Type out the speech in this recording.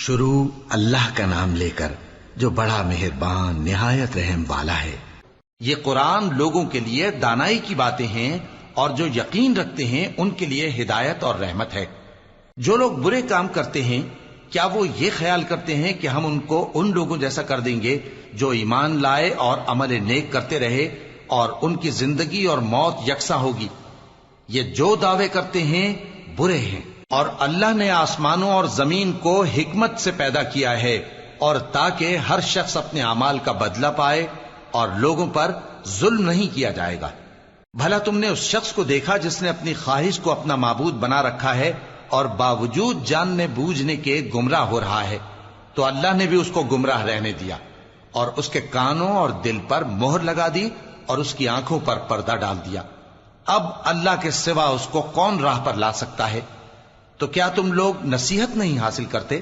شروع اللہ کا نام لے کر جو بڑا مہربان نہایت رحم والا ہے۔ یہ قرآن لوگوں کے لیے دانائی کی باتیں ہیں اور جو یقین رکھتے ہیں ان کے لیے ہدایت اور رحمت ہے۔ جو لوگ برے کام کرتے ہیں کیا وہ یہ خیال کرتے ہیں کہ ہم ان کو ان لوگوں جیسا کر دیں گے جو ایمان لائے اور عمل نیک کرتے رہے اور ان کی زندگی اور موت یکساں ہوگی؟ یہ جو دعوے کرتے ہیں برے ہیں۔ اور اللہ نے آسمانوں اور زمین کو حکمت سے پیدا کیا ہے اور تاکہ ہر شخص اپنے اعمال کا بدلہ پائے اور لوگوں پر ظلم نہیں کیا جائے گا۔ بھلا تم نے اس شخص کو دیکھا جس نے اپنی خواہش کو اپنا معبود بنا رکھا ہے اور باوجود جاننے بوجھنے کے گمراہ ہو رہا ہے؟ تو اللہ نے بھی اس کو گمراہ رہنے دیا اور اس کے کانوں اور دل پر مہر لگا دی اور اس کی آنکھوں پر پردہ ڈال دیا۔ اب اللہ کے سوا اس کو کون راہ پر لا سکتا ہے؟ تو کیا تم لوگ نصیحت نہیں حاصل کرتے؟